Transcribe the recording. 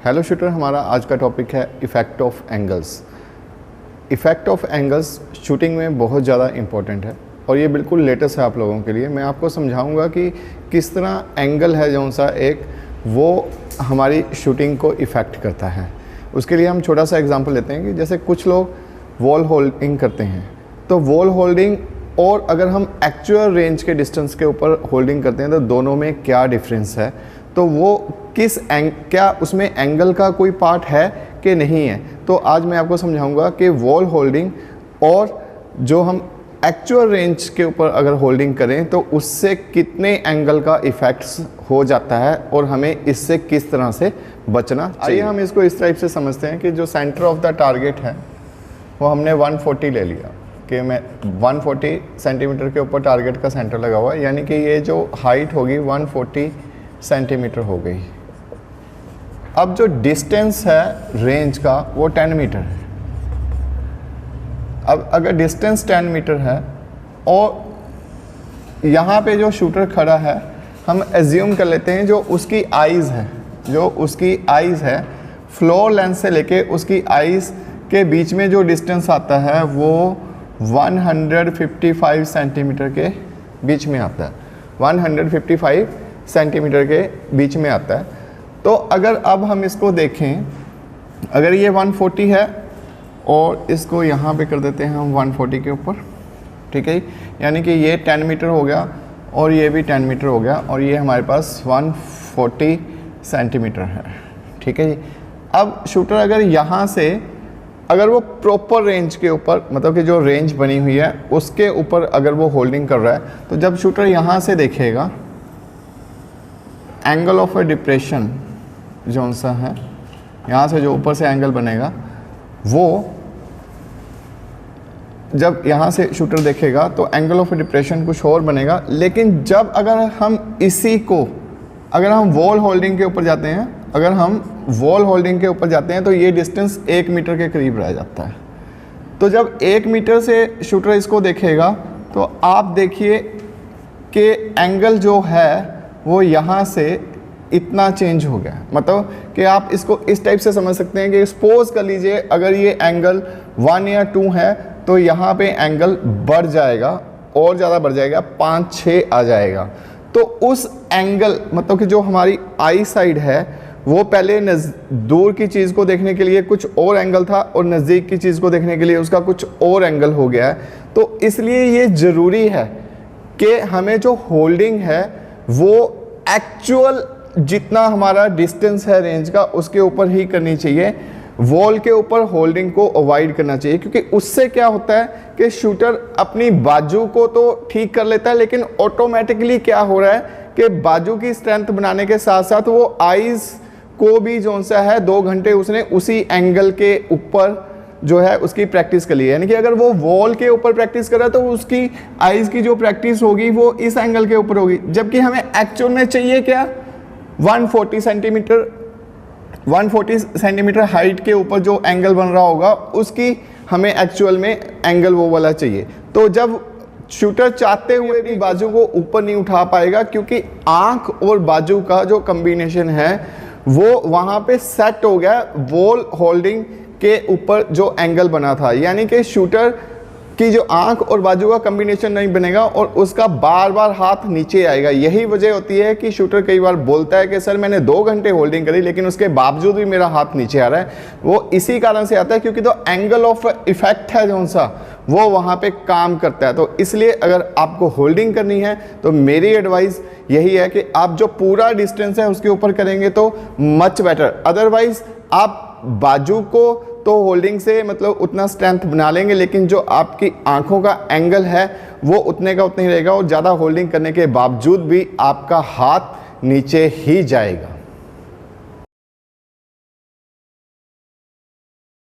Hello shooter, हमारा आज का टॉपिक है effect of angles. Effect of angles shooting में बहुत ज़्यादा इम्पोर्टेंट है और ये बिल्कुल लेटेस्ट है आप लोगों के लिए। मैं आपको समझाऊंगा कि किस तरह एंगल है जो सा एक वो हमारी शूटिंग को इफ़ेक्ट करता है। उसके लिए हम छोटा सा एग्जांपल लेते हैं कि जैसे कुछ लोग वॉल होल्डिंग करते हैं, तो वॉल होल्डिंग और अगर हम एक्चुअल रेंज के डिस्टेंस के ऊपर होल्डिंग करते हैं तो दोनों में क्या डिफरेंस है, तो वो क्या उसमें एंगल का कोई पार्ट है कि नहीं है। तो आज मैं आपको समझाऊंगा कि वॉल होल्डिंग और जो हम एक्चुअल रेंज के ऊपर अगर होल्डिंग करें तो उससे कितने एंगल का इफ़ेक्ट्स हो जाता है और हमें इससे किस तरह से बचना चाहिए। हम इसको इस टाइप से समझते हैं कि जो सेंटर ऑफ द टारगेट है वो हमने 140 ले लिया कि मैं 140 सेंटीमीटर के ऊपर टारगेट का सेंटर लगा हुआ है, यानी कि ये जो हाइट होगी 140 सेंटीमीटर हो गई। अब जो डिस्टेंस है रेंज का वो 10 मीटर है। अब अगर डिस्टेंस 10 मीटर है और यहाँ पे जो शूटर खड़ा है, हम एज्यूम कर लेते हैं जो उसकी आइज़ है फ्लोर लेंथ से लेके उसकी आइज़ के बीच में जो डिस्टेंस आता है वो 155 सेंटीमीटर के बीच में आता है। 155 सेंटीमीटर के बीच में आता है। तो अगर अब हम इसको देखें, अगर ये 140 है और इसको यहाँ पे कर देते हैं हम 140 के ऊपर, ठीक है, यानी कि ये 10 मीटर हो गया और ये भी 10 मीटर हो गया और ये हमारे पास 140 सेंटीमीटर है, ठीक है जी। अब शूटर अगर यहाँ से अगर वो प्रॉपर रेंज के ऊपर, मतलब कि जो रेंज बनी हुई है उसके ऊपर अगर वो होल्डिंग कर रहा है, तो जब शूटर यहाँ से देखेगा एंगल ऑफ ए डिप्रेशन जो सा है, यहाँ से जो ऊपर से एंगल बनेगा वो जब यहाँ से शूटर देखेगा तो एंगल ऑफ डिप्रेशन कुछ और बनेगा। लेकिन जब अगर हम इसी को अगर हम वॉल होल्डिंग के ऊपर जाते हैं, तो ये डिस्टेंस 1 मीटर के करीब रह जाता है। तो जब 1 मीटर से शूटर इसको देखेगा तो आप देखिए कि एंगल जो है वो यहाँ से इतना चेंज हो गया। मतलब कि आप इसको इस टाइप से समझ सकते हैं कि सपोज कर लीजिए अगर ये एंगल 1 या 2 है तो यहाँ पे एंगल बढ़ जाएगा और ज़्यादा बढ़ जाएगा, 5-6 आ जाएगा। तो उस एंगल मतलब कि जो हमारी आई साइड है वो पहले दूर की चीज़ को देखने के लिए कुछ और एंगल था और नज़दीक की चीज़ को देखने के लिए उसका कुछ और एंगल हो गया है। तो इसलिए ये ज़रूरी है कि हमें जो होल्डिंग है वो एक्चुअल जितना हमारा डिस्टेंस है रेंज का उसके ऊपर ही करनी चाहिए। वॉल के ऊपर होल्डिंग को अवॉइड करना चाहिए, क्योंकि उससे क्या होता है कि शूटर अपनी बाजू को तो ठीक कर लेता है, लेकिन ऑटोमेटिकली क्या हो रहा है कि बाजू की स्ट्रेंथ बनाने के साथ साथ वो आइज़ को भी जो सा है 2 घंटे उसने उसी एंगल के ऊपर जो है उसकी प्रैक्टिस कर ली है। यानी कि अगर वो वॉल के ऊपर प्रैक्टिस कर रहा है तो उसकी आइज़ की जो प्रैक्टिस होगी वो इस एंगल के ऊपर होगी, जबकि हमें एक्चुअल में चाहिए क्या 140 सेंटीमीटर हाइट के ऊपर जो एंगल बन रहा होगा उसकी हमें एक्चुअल में एंगल वो वाला चाहिए। तो जब शूटर चाहते हुए भी बाजू को ऊपर नहीं उठा पाएगा, क्योंकि आंख और बाजू का जो कॉम्बिनेशन है वो वहाँ पे सेट हो गया वॉल होल्डिंग के ऊपर जो एंगल बना था। यानी कि शूटर कि जो आंख और बाजू का कॉम्बिनेशन नहीं बनेगा और उसका बार बार हाथ नीचे आएगा। यही वजह होती है कि शूटर कई बार बोलता है कि सर मैंने 2 घंटे होल्डिंग करी लेकिन उसके बावजूद भी मेरा हाथ नीचे आ रहा है। वो इसी कारण से आता है क्योंकि तो एंगल ऑफ इफेक्ट है जो सा वो वहाँ पे काम करता है। तो इसलिए अगर आपको होल्डिंग करनी है तो मेरी एडवाइस यही है कि आप जो पूरा डिस्टेंस है उसके ऊपर करेंगे तो मच बेटर। अदरवाइज आप बाजू को तो होल्डिंग से मतलब उतना स्ट्रेंथ बना लेंगे, लेकिन जो आपकी आंखों का एंगल है वो उतने का उतना ही रहेगा और ज़्यादा होल्डिंग करने के बावजूद भी आपका हाथ नीचे ही जाएगा।